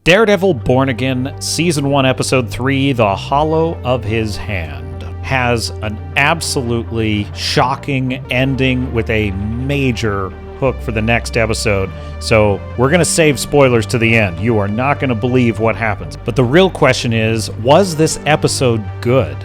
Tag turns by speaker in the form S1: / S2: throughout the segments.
S1: Daredevil Born Again, Season 1, Episode 3, The Hollow of His Hand, has an absolutely shocking ending with a major hook for the next episode. So we're going to save spoilers to the end. You are not going to believe what happens. But the real question is, was this episode good?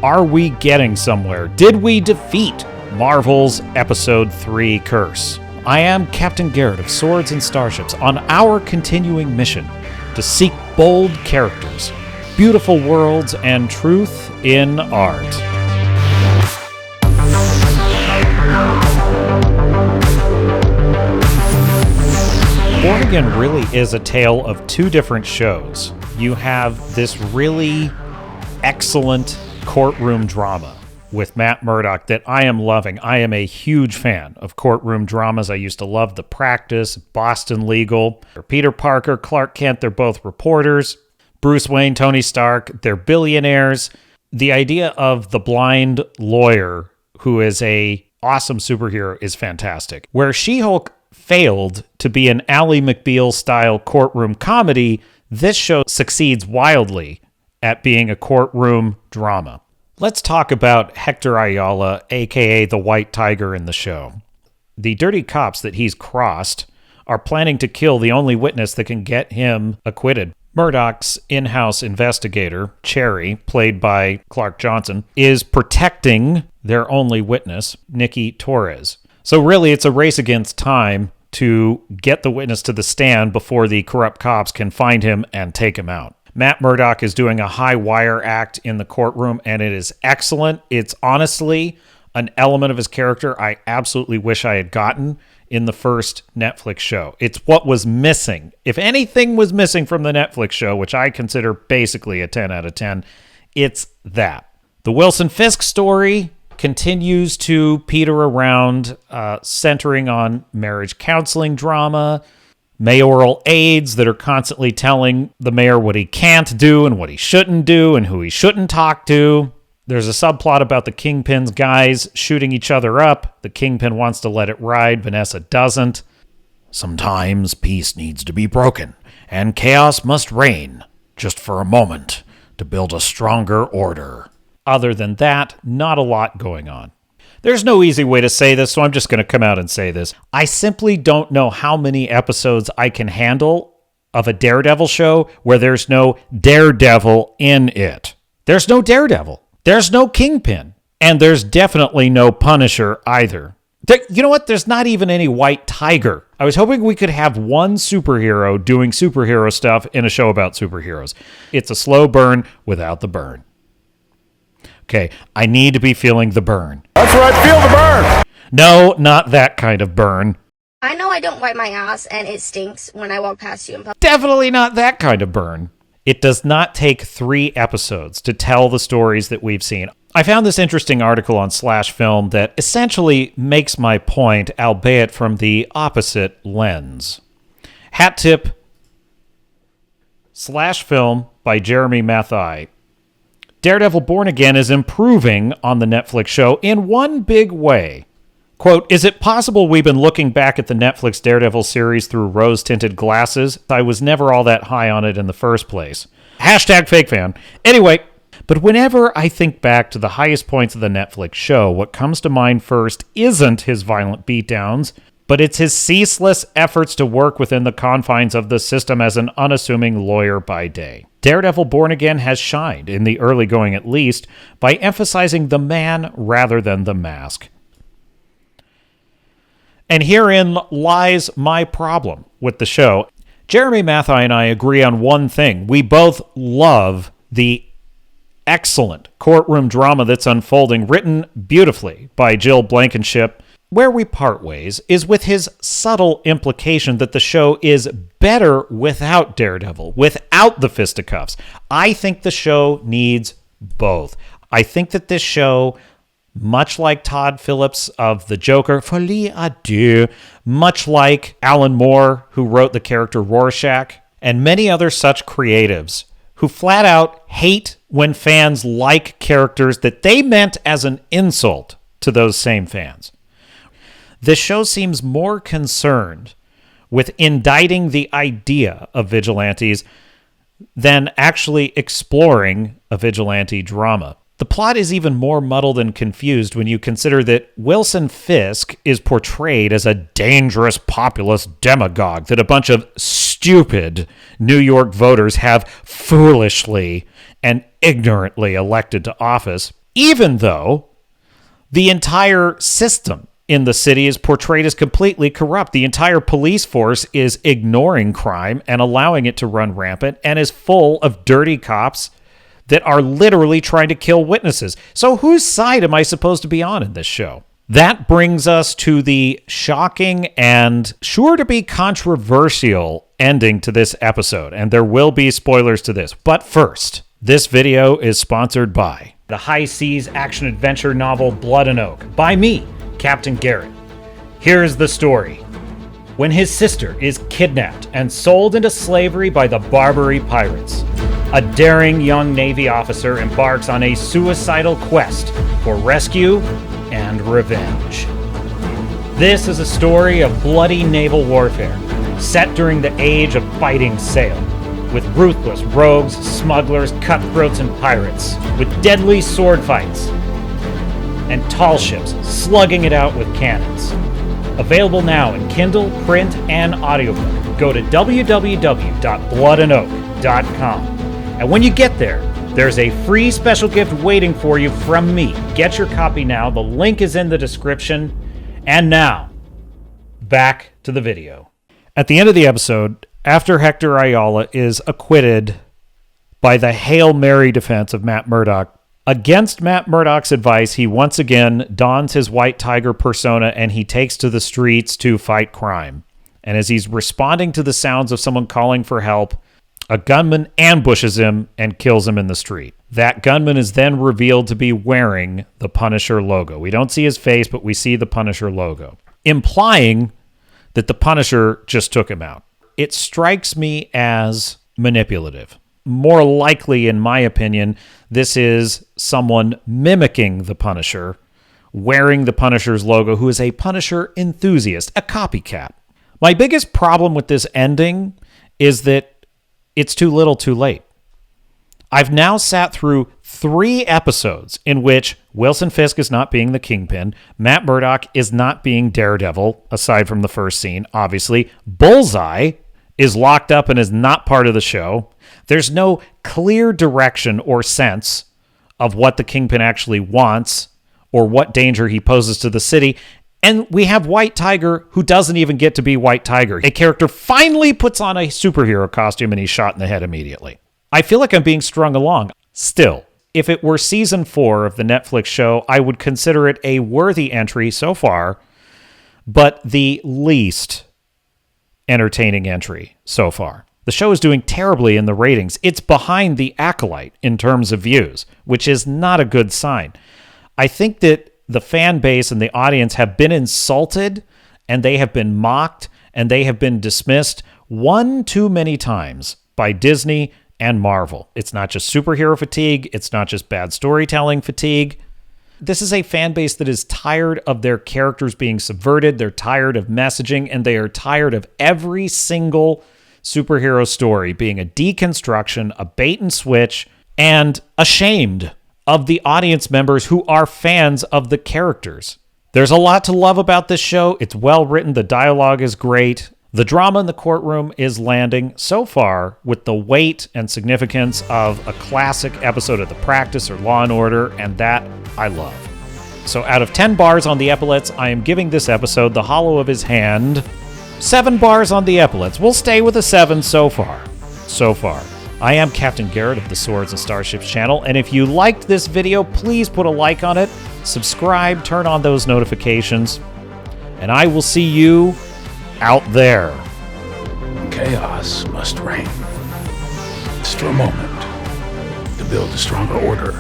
S1: Are we getting somewhere? Did we defeat Marvel's Episode 3 curse? I am Captain Garrett of Swords and Starships on our continuing mission to seek bold characters, beautiful worlds, and truth in art. Born Again really is a tale of two different shows. You have this really excellent courtroom drama with Matt Murdock that I am loving. I am a huge fan of courtroom dramas. I used to love The Practice, Boston Legal, Peter Parker, Clark Kent, they're both reporters. Bruce Wayne, Tony Stark, they're billionaires. The idea of the blind lawyer who is a awesome superhero is fantastic. Where She-Hulk failed to be an Ally McBeal-style courtroom comedy, this show succeeds wildly at being a courtroom drama. Let's talk about Hector Ayala, a.k.a. the White Tiger in the show. The dirty cops that he's crossed are planning to kill the only witness that can get him acquitted. Murdock's in-house investigator, Cherry, played by Clark Johnson, is protecting their only witness, Nikki Torres. So really, it's a race against time to get the witness to the stand before the corrupt cops can find him and take him out. Matt Murdock is doing a high wire act in the courtroom, and it is excellent. It's honestly an element of his character I absolutely wish I had gotten in the first Netflix show. It's what was missing. If anything was missing from the Netflix show, which I consider basically a 10 out of 10, it's that. The Wilson Fisk story continues to peter around, centering on marriage counseling drama, mayoral aides that are constantly telling the mayor what he can't do and what he shouldn't do and who he shouldn't talk to. There's a subplot about the Kingpin's guys shooting each other up. The Kingpin wants to let it ride. Vanessa doesn't. Sometimes peace needs to be broken, and chaos must reign, just for a moment, to build a stronger order. Other than that, not a lot going on. There's no easy way to say this, so I'm just going to come out and say this. I simply don't know how many episodes I can handle of a Daredevil show where there's no Daredevil in it. There's no Daredevil. There's no Kingpin. And there's definitely no Punisher either. You know what? There's not even any White Tiger. I was hoping we could have one superhero doing superhero stuff in a show about superheroes. It's a slow burn without the burn. Okay, I need to be feeling the burn.
S2: That's right, feel the burn!
S1: No, not that kind of burn.
S3: I know I don't wipe my ass and it stinks when I walk past you in public.
S1: Definitely not that kind of burn. It does not take 3 episodes to tell the stories that we've seen. I found this interesting article on Slash Film that essentially makes my point, albeit from the opposite lens. Hat tip, Slash Film by Jeremy Mathai. Daredevil Born Again is improving on the Netflix show in one big way. Quote, is it possible we've been looking back at the Netflix Daredevil series through rose-tinted glasses? I was never all that high on it in the first place. Hashtag fake fan. Anyway, but whenever I think back to the highest points of the Netflix show, what comes to mind first isn't his violent beatdowns, but it's his ceaseless efforts to work within the confines of the system as an unassuming lawyer by day. Daredevil Born Again has shined, in the early going at least, by emphasizing the man rather than the mask. And herein lies my problem with the show. Jeremy Mathai and I agree on one thing. We both love the excellent courtroom drama that's unfolding, written beautifully by Jill Blankenship. Where we part ways is with his subtle implication that the show is better without Daredevil, without the fisticuffs. I think the show needs both. I think that this show, much like Todd Phillips of The Joker, Folie à deux, much like Alan Moore, who wrote the character Rorschach, and many other such creatives who flat out hate when fans like characters that they meant as an insult to those same fans. This show seems more concerned with indicting the idea of vigilantes than actually exploring a vigilante drama. The plot is even more muddled and confused when you consider that Wilson Fisk is portrayed as a dangerous populist demagogue that a bunch of stupid New York voters have foolishly and ignorantly elected to office, even though the entire system in the city is portrayed as completely corrupt. The entire police force is ignoring crime and allowing it to run rampant and is full of dirty cops that are literally trying to kill witnesses. So whose side am I supposed to be on in this show? That brings us to the shocking and sure to be controversial ending to this episode, and there will be spoilers to this. But first, this video is sponsored by the High Seas action-adventure novel Blood and Oak by me, Captain Garrett. Here's the story. When his sister is kidnapped and sold into slavery by the Barbary Pirates, a daring young Navy officer embarks on a suicidal quest for rescue and revenge. This is a story of bloody naval warfare, set during the age of fighting sail, with ruthless rogues, smugglers, cutthroats, and pirates, with deadly sword fights, and tall ships slugging it out with cannons. Available now in Kindle, print, and audiobook. Go to www.bloodanoak.com. And when you get there, there's a free special gift waiting for you from me. Get your copy now. The link is in the description. And now, back to the video. At the end of the episode, after Hector Ayala is acquitted by the Hail Mary defense of Matt Murdock, against Matt Murdock's advice, he once again dons his White Tiger persona and he takes to the streets to fight crime. And as he's responding to the sounds of someone calling for help, a gunman ambushes him and kills him in the street. That gunman is then revealed to be wearing the Punisher logo. We don't see his face, but we see the Punisher logo, implying that the Punisher just took him out. It strikes me as manipulative. More likely, in my opinion, this is someone mimicking the Punisher, wearing the Punisher's logo, who is a Punisher enthusiast, a copycat. My biggest problem with this ending is that it's too little too late. I've now sat through 3 episodes in which Wilson Fisk is not being the Kingpin, Matt Murdock is not being Daredevil, aside from the first scene, obviously. Bullseye is locked up and is not part of the show. There's no clear direction or sense of what the Kingpin actually wants or what danger he poses to the city. And we have White Tiger, who doesn't even get to be White Tiger. A character finally puts on a superhero costume and he's shot in the head immediately. I feel like I'm being strung along. Still, if it were season 4 of the Netflix show, I would consider it a worthy entry so far, but the least entertaining entry so far. The show is doing terribly in the ratings. It's behind The Acolyte in terms of views, which is not a good sign. I think that the fan base and the audience have been insulted and they have been mocked and they have been dismissed one too many times by Disney and Marvel. It's not just superhero fatigue. It's not just bad storytelling fatigue. This is a fan base that is tired of their characters being subverted. They're tired of messaging, and they are tired of every single superhero story being a deconstruction, a bait and switch, and ashamed of the audience members who are fans of the characters. There's a lot to love about this show. It's well written. The dialogue is great. The drama in the courtroom is landing so far with the weight and significance of a classic episode of The Practice or Law & Order, and that I love. So out of 10 bars on the epaulets, I am giving this episode, The Hollow of His Hand, 7 bars on the epaulets. We'll stay with a 7 so far. I am Captain Garrett of the Swords and Starships channel, and if you liked this video, please put a like on it, subscribe, turn on those notifications, and I will see you out there.
S2: Chaos must reign. Just for a moment, to build a stronger order.